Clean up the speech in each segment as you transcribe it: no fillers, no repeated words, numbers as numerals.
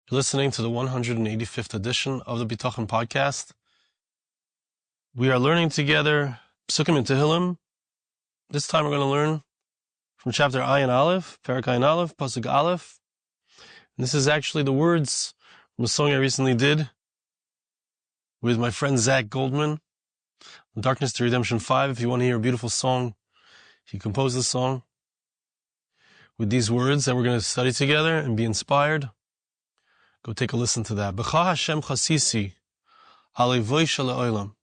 You're listening to the 185th edition of the Bitachon podcast. We are learning together pasukim in Tehillim. This time we're going to learn from chapter Ayin Aleph, Parak Ayin Aleph, passuk Aleph. And this is actually the words from a song I recently did with my friend Zach Goldman, Darkness to Redemption 5. If you want to hear a beautiful song, he composed the song with these words that we're going to study together and be inspired. Go take a listen to that. B'cha Hashem chasisi, halevoi shel.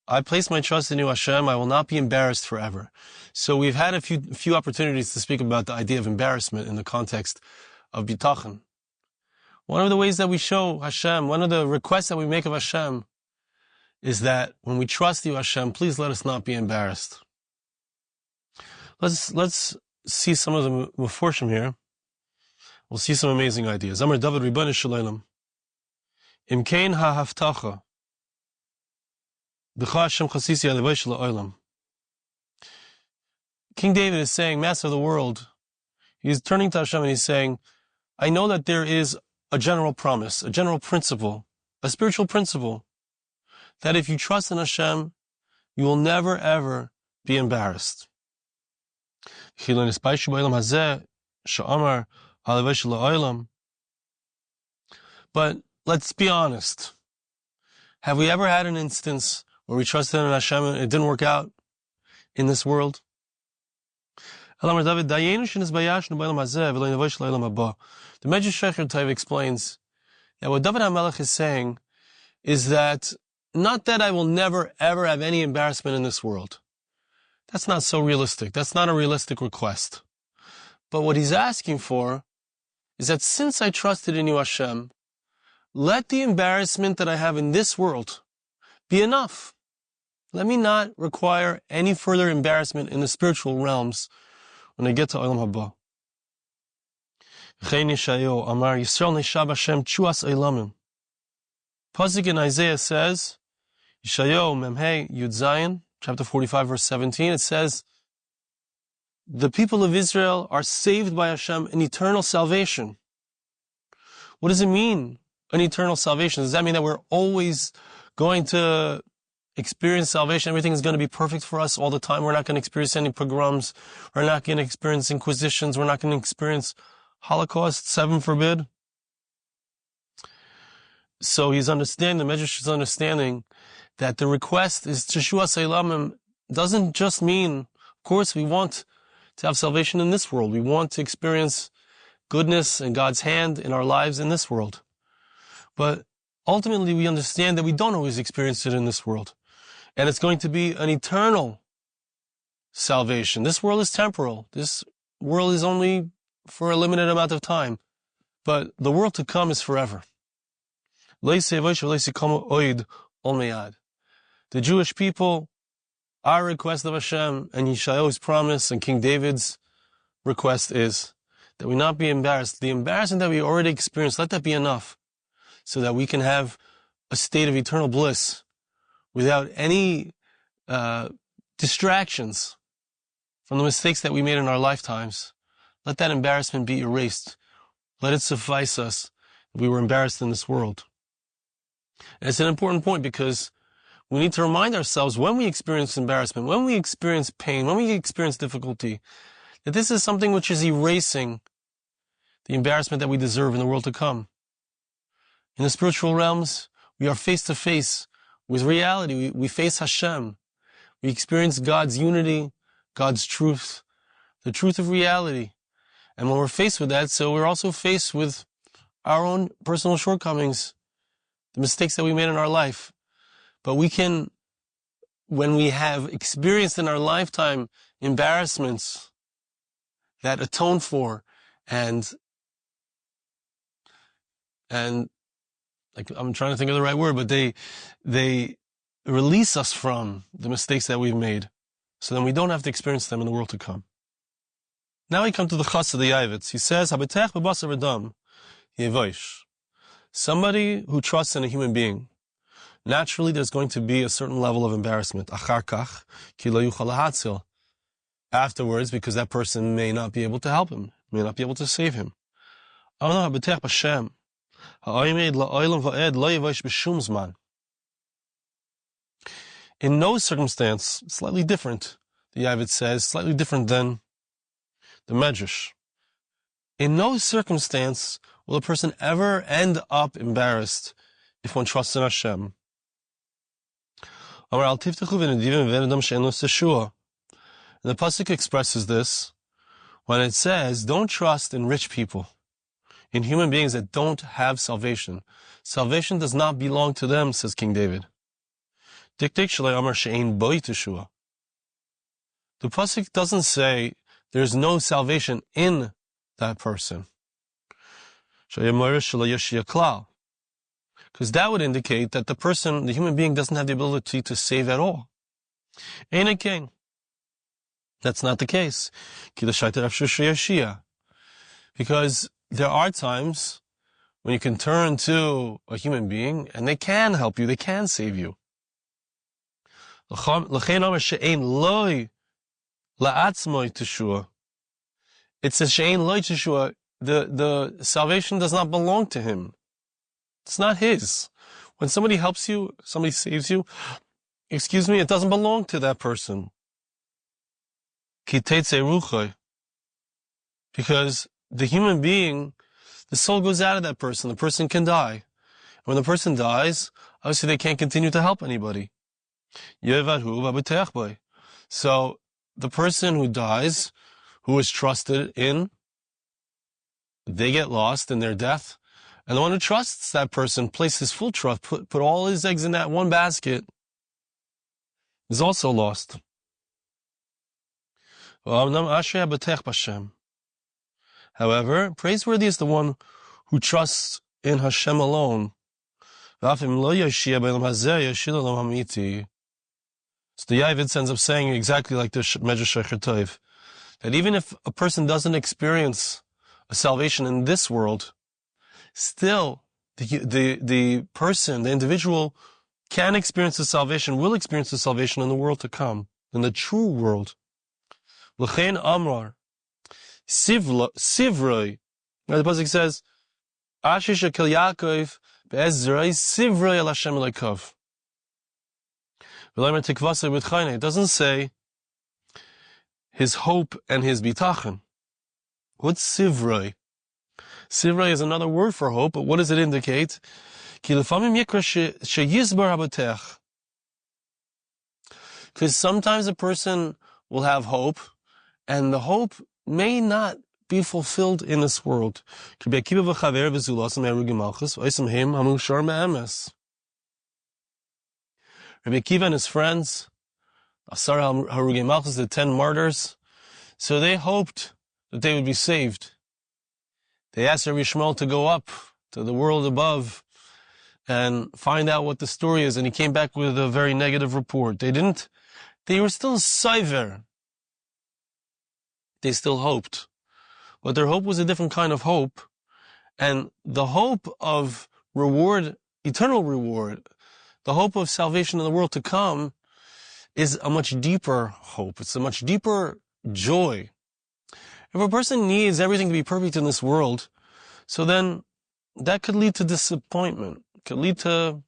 I place my trust in you, Hashem. I will not be embarrassed forever. So we've had a few opportunities to speak about the idea of embarrassment in the context of Bitachon. One of the ways that we show Hashem, one of the requests that we make of Hashem, is that when we trust you, Hashem, please let us not be embarrassed. Let's see some of the Meforshim here. We'll see some amazing ideas. Amar David Ribbon Shalom. Imkein ha'haftacha. B'cha Hashem chasisi alevoi shel ha'olam. King David is saying, Master of the world, he's turning to Hashem and he's saying, I know that there is a general promise, a general principle, a spiritual principle, that if you trust in Hashem, you will never ever be embarrassed. But let's be honest. Have we ever had an instance where we trusted in Hashem and it didn't work out in this world? The Medrash Shecher explains that what David HaMelech is saying is that not that I will never ever have any embarrassment in this world. That's not so realistic. That's not a realistic request. But what he's asking for is that since I trusted in you, Hashem, let the embarrassment that I have in this world be enough. Let me not require any further embarrassment in the spiritual realms when I get to Olam Haba. Passuk in Isaiah says, Yeshayahu Memhei Yud Zayin, chapter 45, verse 17, it says, the people of Israel are saved by Hashem in eternal salvation. What does it mean, an eternal salvation? Does that mean that we're always going to experience salvation? Everything is going to be perfect for us all the time. We're not going to experience any pogroms. We're not going to experience inquisitions. We're not going to experience Holocaust, heaven forbid. So he's understanding, the Medrash is understanding that the request is Teshuas Eilamim doesn't just mean, of course, we want to have salvation in this world. We want to experience goodness and God's hand in our lives in this world. But ultimately, we understand that we don't always experience it in this world. And it's going to be an eternal salvation. This world is temporal. This world is only for a limited amount of time. But the world to come is forever. The Jewish people, our request of Hashem and Yeshayahu's promise and King David's request is that we not be embarrassed. The embarrassment that we already experienced, let that be enough so that we can have a state of eternal bliss without any distractions from the mistakes that we made in our lifetimes. Let that embarrassment be erased. Let it suffice us that we were embarrassed in this world. And it's an important point because we need to remind ourselves when we experience embarrassment, when we experience pain, when we experience difficulty, that this is something which is erasing the embarrassment that we deserve in the world to come. In the spiritual realms, we are face to face with reality. We face Hashem. We experience God's unity, God's truth, the truth of reality. And when we're faced with that, so we're also faced with our own personal shortcomings, the mistakes that we made in our life. But we can, when we have experienced in our lifetime embarrassments that atone for and like I'm trying to think of the right word, but they release us from the mistakes that we've made, so then we don't have to experience them in the world to come. Now we come to the Chas of the Yavitz. He says, "Habetech b'basar v'dam yevosh." Somebody who trusts in a human being, naturally there's going to be a certain level of embarrassment. Achar kach ki lo yuchal lahatzil. Afterwards, because that person may not be able to help him, may not be able to save him. Habetech b'Hashem. In no circumstance, slightly different, the Yavid says, slightly different than the Medrash. In no circumstance will a person ever end up embarrassed if one trusts in Hashem. And the passuk expresses this when it says, don't trust in rich people, in human beings that don't have salvation. Salvation does not belong to them, says King David. The passuk doesn't say there's no salvation in that person, because that would indicate that the person, the human being, doesn't have the ability to save at all. Ain't a king. That's not the case. Because there are times when you can turn to a human being and they can help you, they can save you. It says she'ein loy teshua. The salvation does not belong to him. It's not his. When somebody helps you, somebody saves you, it doesn't belong to that person. Because the human being, the soul goes out of that person. The person can die. And when the person dies, obviously they can't continue to help anybody. So the person who dies, who is trusted in, they get lost in their death. And the one who trusts that person, places full trust, put all his eggs in that one basket, is also lost. However, praiseworthy is the one who trusts in Hashem alone. So the Yavid ends up saying exactly like the Medrash Shecher Tov, that even if a person doesn't experience a salvation in this world, still the person, the individual, can experience the salvation, will experience the salvation in the world to come, in the true world. L'chein amrar sivroi. The pasuk says, "Asher shekel Yaakov be'ezrei sivroi el Hashem elokav." It doesn't say his hope and his bitachon. What's sivroi? Sivroi is another word for hope, but what does it indicate? Because sometimes a person will have hope, and the hope may not be fulfilled in this world. Rabbi Akiva and his friends, the 10 martyrs, so they hoped that they would be saved. They asked Rabbi Shmuel to go up to the world above and find out what the story is, and he came back with a very negative report. They were still saiver. They still hoped. But their hope was a different kind of hope, and the hope of reward, eternal reward, the hope of salvation in the world to come, is a much deeper hope. It's a much deeper joy. If a person needs everything to be perfect in this world, so then that could lead to disappointment, could lead to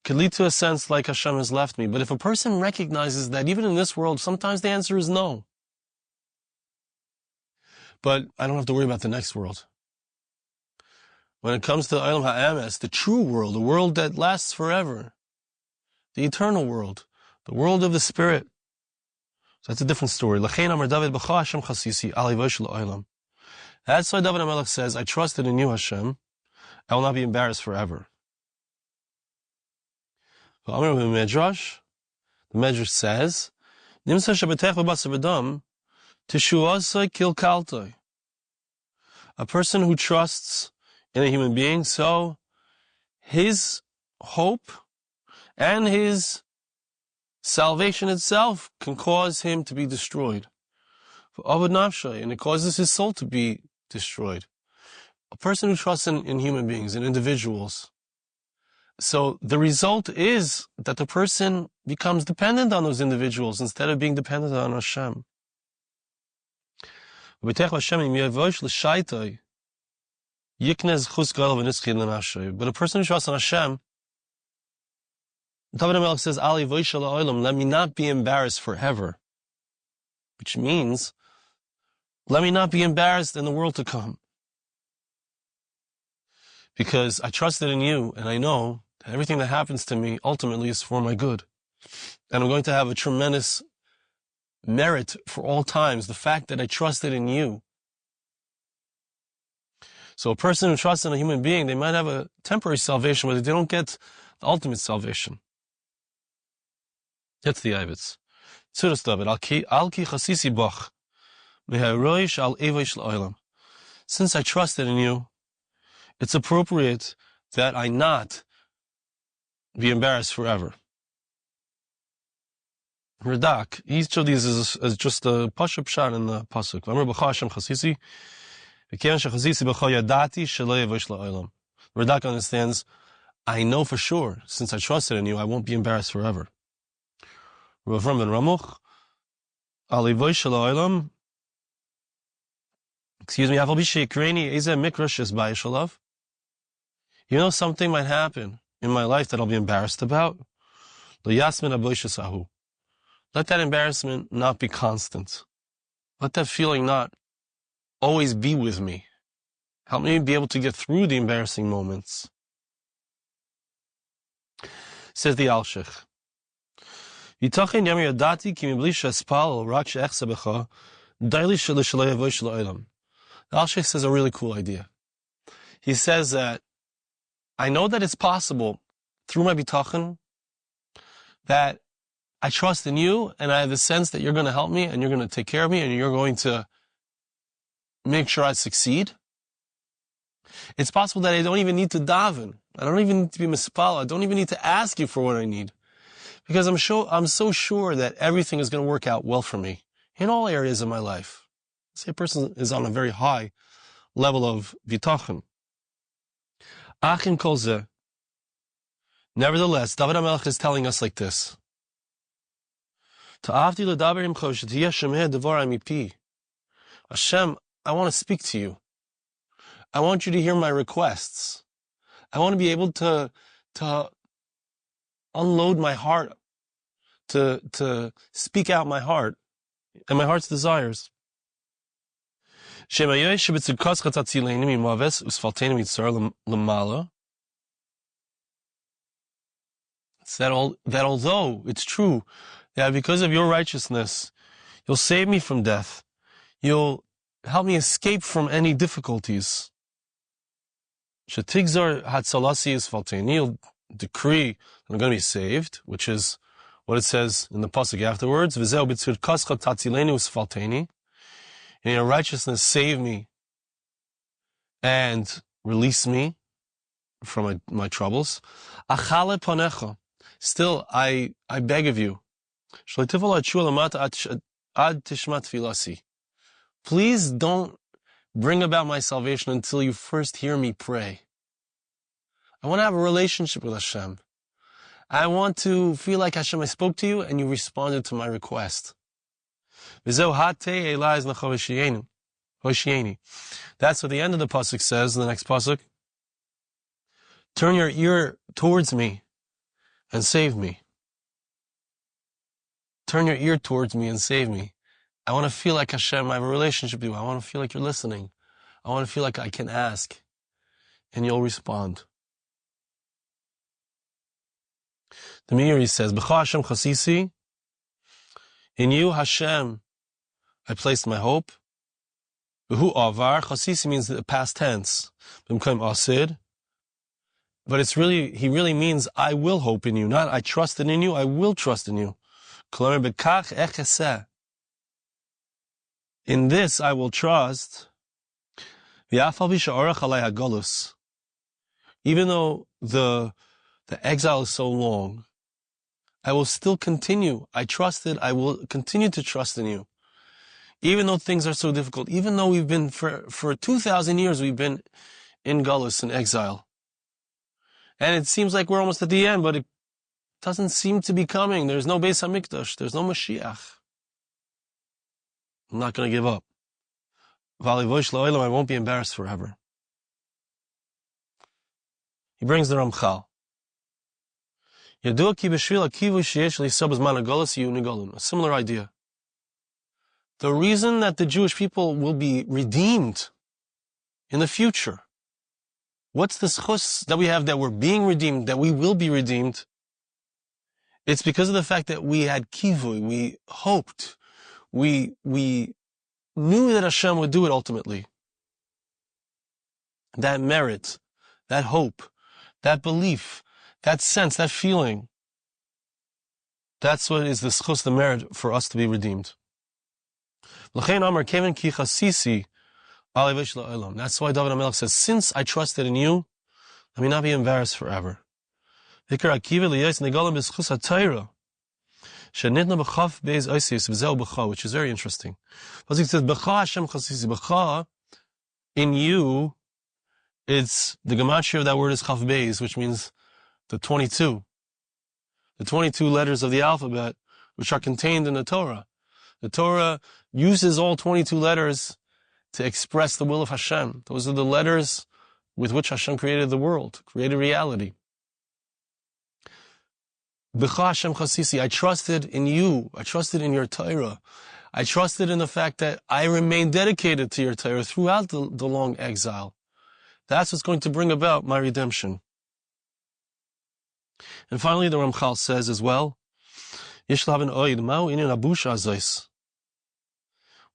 a sense like Hashem has left me. But if a person recognizes that even in this world, sometimes the answer is no. But I don't have to worry about the next world. When it comes to Olam Ha'emes, the true world, the world that lasts forever, the eternal world, the world of the Spirit, so that's a different story. That's why David HaMelech says, I trusted in you, Hashem. I will not be embarrassed forever. The Medrash says, a person who trusts in a human being, so his hope and his salvation itself can cause him to be destroyed. And it causes his soul to be destroyed. A person who trusts in human beings, in individuals. So the result is that the person becomes dependent on those individuals instead of being dependent on Hashem. But a person who trusts in Hashem, David HaMelech says, Ali Voishal Olam, let me not be embarrassed forever. Which means, let me not be embarrassed in the world to come. Because I trusted in you, and I know that everything that happens to me ultimately is for my good. And I'm going to have a tremendous merit for all times, the fact that I trusted in you. So a person who trusts in a human being, they might have a temporary salvation, but they don't get the ultimate salvation. That's the Ivitz. Tzuras David, Al-ki chasisi bach, meharoish al evoish la'olam. Since I trusted in you, it's appropriate that I not be embarrassed forever. Radak, each of these is just a pashup shot in the passuk. Radak understands, I know for sure, since I trusted in you, I won't be embarrassed forever. Rav ben Ramuch, Alivoy Shel Olam, you know something might happen in my life that I'll be embarrassed about? Let that embarrassment not be constant. Let that feeling not always be with me. Help me be able to get through the embarrassing moments. Says the Alshich. The Alshich says a really cool idea. He says that I know that it's possible through my Bitachon that I trust in you and I have the sense that you're going to help me and you're going to take care of me and you're going to make sure I succeed. It's possible that I don't even need to daven. I don't even need to be mispal. I don't even need to ask you for what I need. Because I'm so sure that everything is going to work out well for me in all areas of my life. Say a person is on a very high level of bitachon. Achin kol zeh. Nevertheless, David HaMelech is telling us like this. Ta'avti l'daber imcho shetiyeh shemeh devar mipi. Hashem, I want to speak to you. I want you to hear my requests. I want to be able to unload my heart, to speak out my heart and my heart's desires. That although it's true that because of your righteousness, you'll save me from death, you'll help me escape from any difficulties. You'll decree that I'm going to be saved, which is what it says in the passuk afterwards. In your righteousness, save me and release me from my troubles. Still, I beg of you, please don't bring about my salvation until you first hear me pray. I want to have a relationship with Hashem. I want to feel like Hashem, I spoke to you and you responded to my request. That's what the end of the passuk says, the next passuk. Turn your ear towards me and save me. Turn your ear towards me and save me. I want to feel like Hashem, I have a relationship with you. I want to feel like you're listening. I want to feel like I can ask and you'll respond. The Meiri says, B'cha Hashem chasisi, in you, Hashem, I placed my hope. B'hu avar, chasisi means the past tense. B'mkaim asid. But he really means, I will hope in you. Not, I trusted in you, I will trust in you. K'lamer b'kach echeseh. In this I will trust. V'afal v'sha'orach alai hagolus. Even though the exile is so long, I will still continue. I will continue to trust in you. Even though things are so difficult, even though we've been, for 2,000 years, we've been in Galus, in exile. And it seems like we're almost at the end, but it doesn't seem to be coming. There's no Beis HaMikdash. There's no Moshiach. I'm not going to give up. I won't be embarrassed forever. He brings the Ramchal. A similar idea. The reason that the Jewish people will be redeemed in the future, what's the schus that we have that we're being redeemed, that we will be redeemed? It's because of the fact that we had kivui, we hoped, we knew that Hashem would do it ultimately. That merit, that hope, that belief, that sense, that feeling, that's what is the schus, the merit for us to be redeemed. That's why David HaMelech says, since I trusted in you, let me not be embarrassed forever. Which is very interesting. He says, in you, it's the gematria of that word is Chaf Beis, which means the 22. The 22 letters of the alphabet, which are contained in the Torah. The Torah uses all 22 letters to express the will of Hashem. Those are the letters with which Hashem created the world, created reality. B'cha Hashem chasisi, I trusted in you. I trusted in your Torah. I trusted in the fact that I remained dedicated to your Torah throughout the long exile. That's what's going to bring about my redemption. And finally, the Ramchal says as well,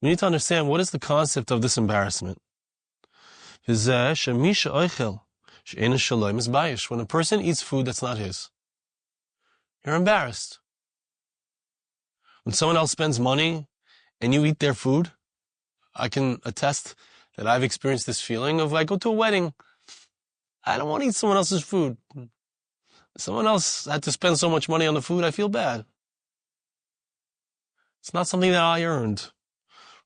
we need to understand what is the concept of this embarrassment. When a person eats food that's not his, you're embarrassed. When someone else spends money and you eat their food, I can attest that I've experienced this feeling of, I go to a wedding, I don't want to eat someone else's food. Someone else had to spend so much money on the food, I feel bad. It's not something that I earned.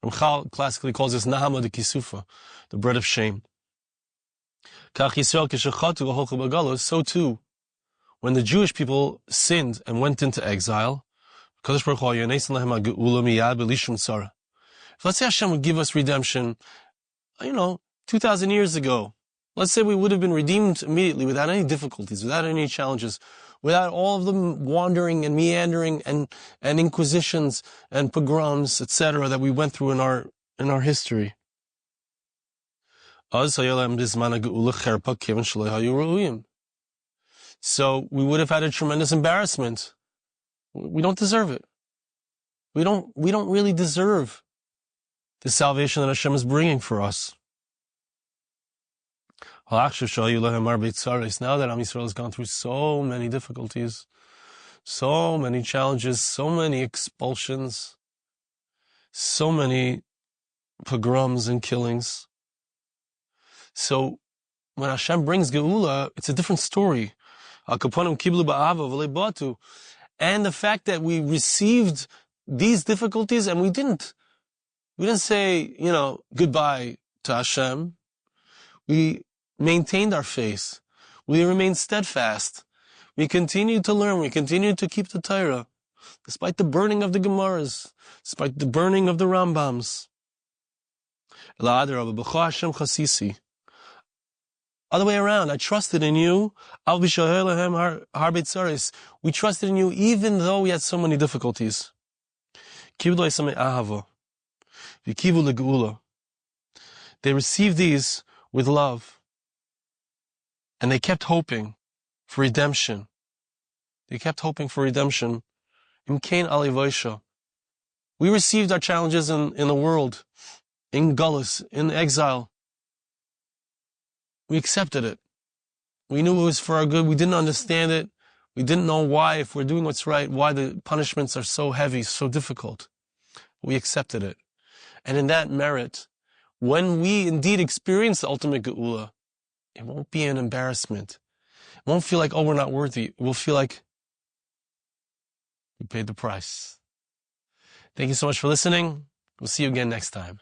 Ramchal classically calls this Nahama de Kisufa, the bread of shame. So too, when the Jewish people sinned and went into exile, if let's say Hashem would give us redemption, 2,000 years ago, let's say we would have been redeemed immediately without any difficulties, without any challenges, without all of the wandering and meandering and inquisitions and pogroms, etc., that we went through in our history. So we would have had a tremendous embarrassment. We don't deserve it. We don't really deserve the salvation that Hashem is bringing for us. Now that Am Yisrael has gone through so many difficulties, so many challenges, so many expulsions, so many pogroms and killings. So when Hashem brings Geula, it's a different story. And the fact that we received these difficulties and we didn't say, goodbye to Hashem. We maintained our faith. We remained steadfast. We continued to learn. We continued to keep the Torah, despite the burning of the Gemaras, despite the burning of the Rambams. Other way around, I trusted in you. We trusted in you even though we had so many difficulties. They received these with love. And they kept hoping for redemption. We received our challenges in the world, in Gullus, in exile. We accepted it. We knew it was for our good. We didn't understand it. We didn't know why, if we're doing what's right, why the punishments are so heavy, so difficult. We accepted it. And in that merit, when we indeed experience the ultimate Geula, it won't be an embarrassment. It won't feel like, we're not worthy. It will feel like we paid the price. Thank you so much for listening. We'll see you again next time.